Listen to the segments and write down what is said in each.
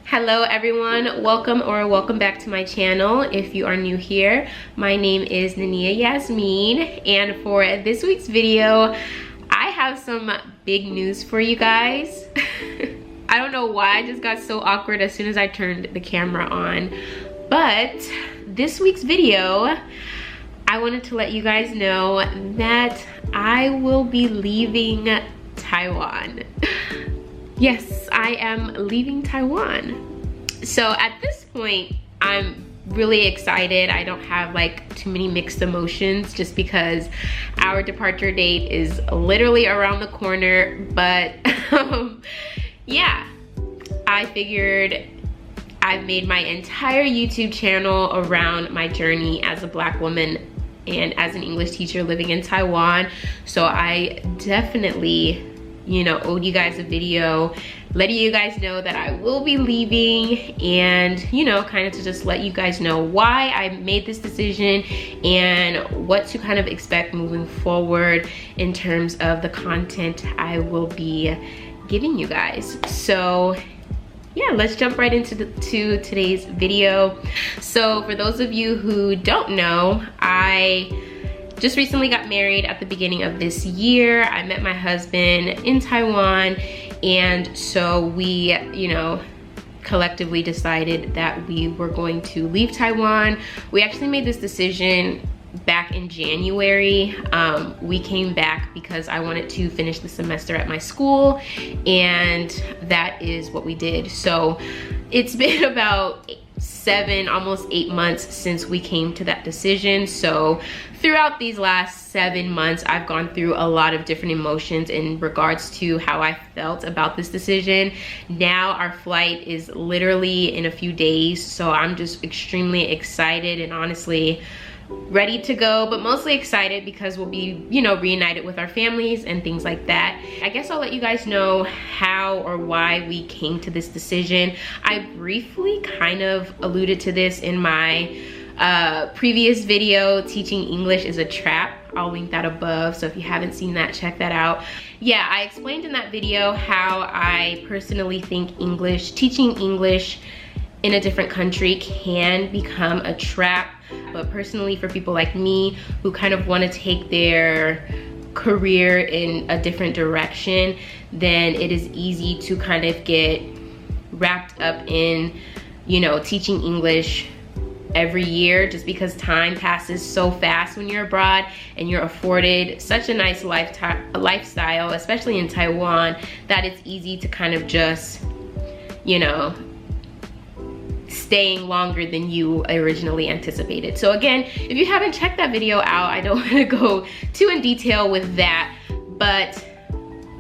Hello everyone, welcome back to my channel. If you are new here, my name is Nania Yasmin, and for this week's video I have some big news for you guys. I don't know why I just got so awkward as soon as I turned the camera on, but this week's video I wanted to let you guys know that I will be leaving Taiwan. Yes, I am leaving Taiwan. So at this point, I'm really excited. I don't have like too many mixed emotions just because our departure date is literally around the corner. But yeah, I figured I've made my entire YouTube channel around my journey as a Black woman and as an English teacher living in Taiwan. So I definitely, you know, owed you guys a video letting you guys know that I will be leaving, and you know, kind of to just let you guys know why I made this decision and what to kind of expect moving forward in terms of the content I will be giving you guys. So yeah, let's jump right into today's video. So for those of you who don't know, I just recently got married at the beginning of this year. I met my husband in Taiwan, and so we, you know, collectively decided that we were going to leave Taiwan. We actually made this decision back in January. We came back because I wanted to finish the semester at my school, and that is what we did. So it's been about 7, almost 8 months since we came to that decision. So throughout these last 7 months, I've gone through a lot of different emotions in regards to how I felt about this decision. Now our flight is literally in a few days, so I'm just extremely excited and honestly ready to go, but mostly excited because we'll be, you know, reunited with our families and things like that. I guess I'll let you guys know how or why we came to this decision. I briefly kind of alluded to this in my previous video, Teaching English is a Trap. I'll link that above, so if you haven't seen that, check that out. Yeah, I explained in that video how I personally think teaching English in a different country can become a trap. But personally, for people like me who kind of want to take their career in a different direction, then it is easy to kind of get wrapped up in, you know, teaching English every year, just because time passes so fast when you're abroad and you're afforded such a nice lifestyle, especially in Taiwan, that it's easy to kind of just, you know, staying longer than you originally anticipated. So again, if you haven't checked that video out, I don't want to go too in detail with that, but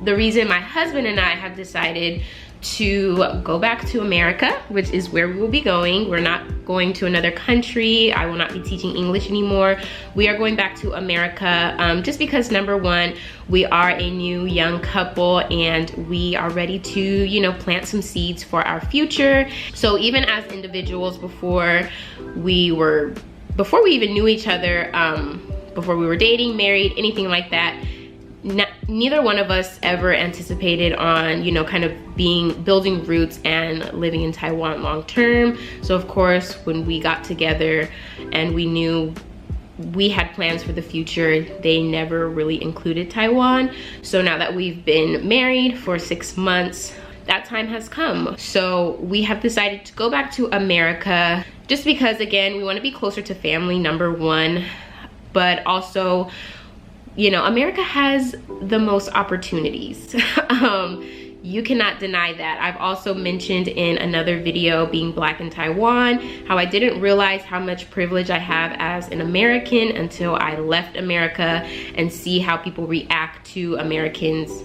the reason my husband and I have decided to go back to America, which is where we will be going. We're not going to another country. I will not be teaching English anymore. We are going back to America just because, number one, we are a new young couple and we are ready to, you know, plant some seeds for our future. So even as individuals, before we even knew each other, before we were dating, married, anything like that, neither one of us ever anticipated on, you know, kind of building roots and living in Taiwan long term. So of course, when we got together and we knew we had plans for the future, they never really included Taiwan. So now that we've been married for 6 months, that time has come. So we have decided to go back to America just because, again, we want to be closer to family, number one, but also, you know, America has the most opportunities. You cannot deny that. I've also mentioned in another video, being Black in Taiwan, how I didn't realize how much privilege I have as an American until I left America and see how people react to Americans,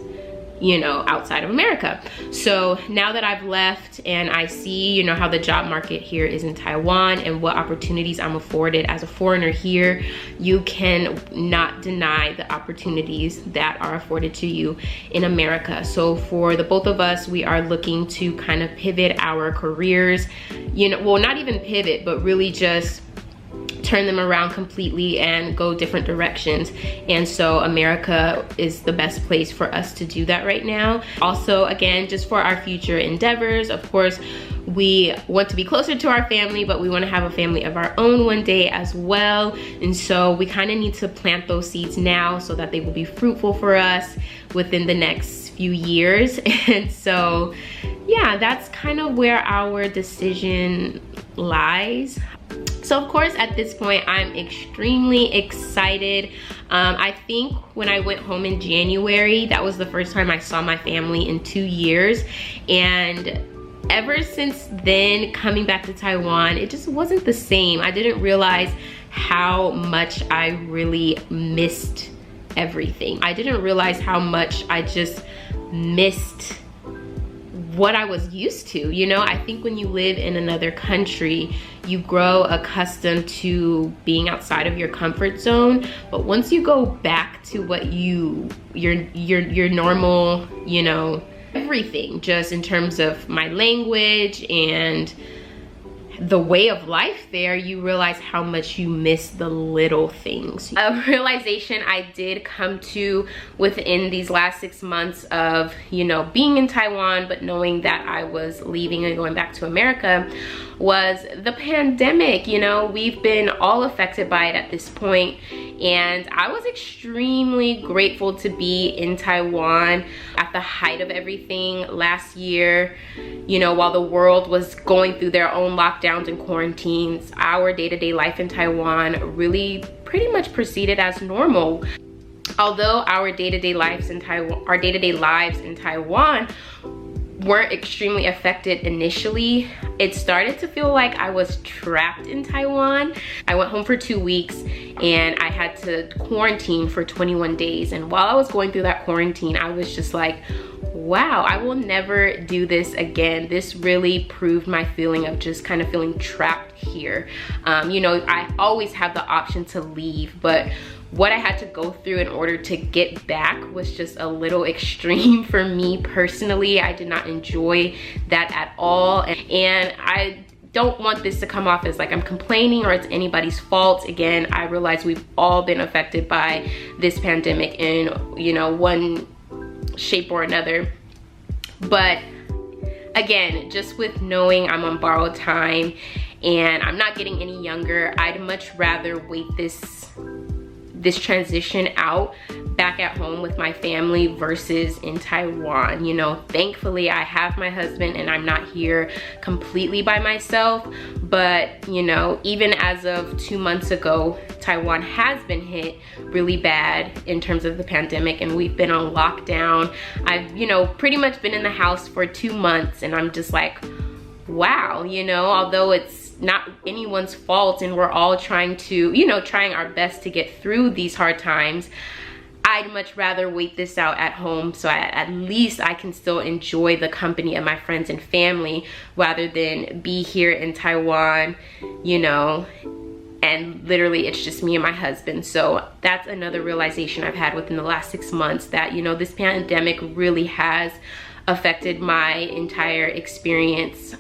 you know, outside of America. So now that I've left and I see, you know, how the job market here is in Taiwan and what opportunities I'm afforded as a foreigner here, you can not deny the opportunities that are afforded to you in America. So for the both of us, we are looking to kind of pivot our careers, you know, well, not even pivot, but really just turn them around completely and go different directions. And so America is the best place for us to do that right now. Also, again, just for our future endeavors, of course, we want to be closer to our family, but we want to have a family of our own one day as well. And so we kind of need to plant those seeds now so that they will be fruitful for us within the next few years. And so yeah, that's kind of where our decision lies. So of course, at this point, I'm extremely excited. I think when I went home in January, that was the first time I saw my family in 2 years. And ever since then, coming back to Taiwan, it just wasn't the same. I didn't realize how much I really missed everything. I didn't realize how much I just missed what I was used to. You know, I think when you live in another country, you grow accustomed to being outside of your comfort zone. But once you go back to what your normal, you know, everything, just in terms of my language and the way of life there, you realize how much you miss the little things. A realization I did come to within these last 6 months of, you know, being in Taiwan, but knowing that I was leaving and going back to America, was the pandemic. You know, we've been all affected by it at this point, and I was extremely grateful to be in Taiwan at the height of everything last year. You know, while the world was going through their own lockdowns and quarantines, our day-to-day life in Taiwan really pretty much proceeded as normal. Although our day-to-day lives in Taiwan weren't extremely affected initially, it started to feel like I was trapped in Taiwan. I went home for 2 weeks and I had to quarantine for 21 days. And while I was going through that quarantine, I was just like, wow, I will never do this again. This really proved my feeling of just kind of feeling trapped here. You know, I always have the option to leave, but what I had to go through in order to get back was just a little extreme for me personally. I did not enjoy that at all. And I don't want this to come off as like I'm complaining or it's anybody's fault. Again, I realize we've all been affected by this pandemic in, you know, one shape or another. But again, just with knowing I'm on borrowed time and I'm not getting any younger, I'd much rather wait this transition out back at home with my family versus in Taiwan. You know, thankfully I have my husband and I'm not here completely by myself. But, you know, even as of 2 months ago, Taiwan has been hit really bad in terms of the pandemic and we've been on lockdown. I've, you know, pretty much been in the house for 2 months and I'm just like, wow, you know, although it's not anyone's fault and we're all trying to, you know, trying our best to get through these hard times, I'd much rather wait this out at home so at least I can still enjoy the company of my friends and family rather than be here in Taiwan, you know, and literally it's just me and my husband. So that's another realization I've had within the last 6 months, that, you know, this pandemic really has affected my entire experience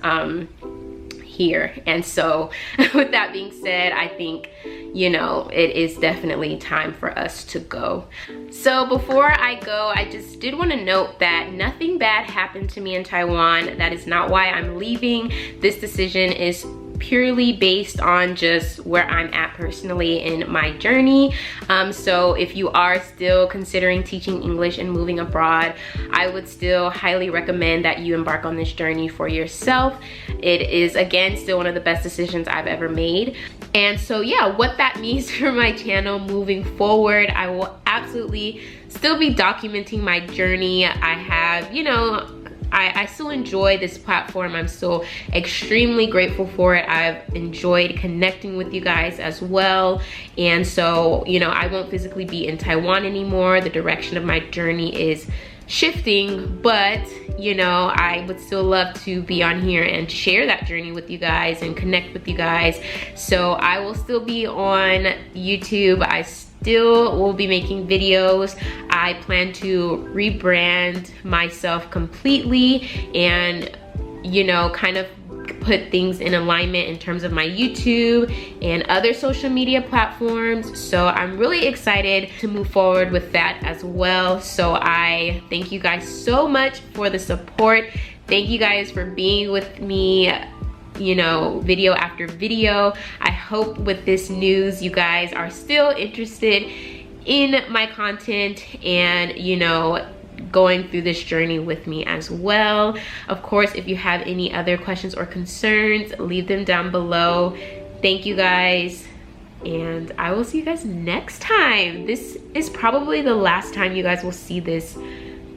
here. And so with that being said, I think, you know, it is definitely time for us to go. So before I go, I just did want to note that nothing bad happened to me in Taiwan. That is not why I'm leaving. This decision is purely based on just where I'm at personally in my journey. So if you are still considering teaching English and moving abroad, I would still highly recommend that you embark on this journey for yourself. It is, again, still one of the best decisions I've ever made. And so yeah, what that means for my channel moving forward, I will absolutely still be documenting my journey. I have, you know, I still enjoy this platform. I'm still extremely grateful for it. I've enjoyed connecting with you guys as well. And so, you know, I won't physically be in Taiwan anymore. The direction of my journey is shifting, but, you know, I would still love to be on here and share that journey with you guys and connect with you guys. So I will still be on YouTube. I still will be making videos. I plan to rebrand myself completely and, you know, kind of put things in alignment in terms of my YouTube and other social media platforms. So I'm really excited to move forward with that as well. So I thank you guys so much for the support. Thank you guys for being with me, you know, video after video. I hope with this news you guys are still interested in my content and, you know, going through this journey with me as well. Of course, if you have any other questions or concerns, leave them down below. Thank you guys, and I will see you guys next time. This is probably the last time you guys will see this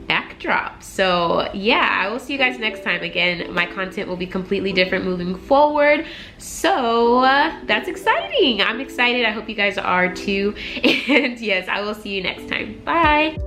backdrop. So yeah, I will see you guys next time. Again, my content will be completely different moving forward. So that's exciting. I'm excited. I hope you guys are too. And yes, I will see you next time. Bye.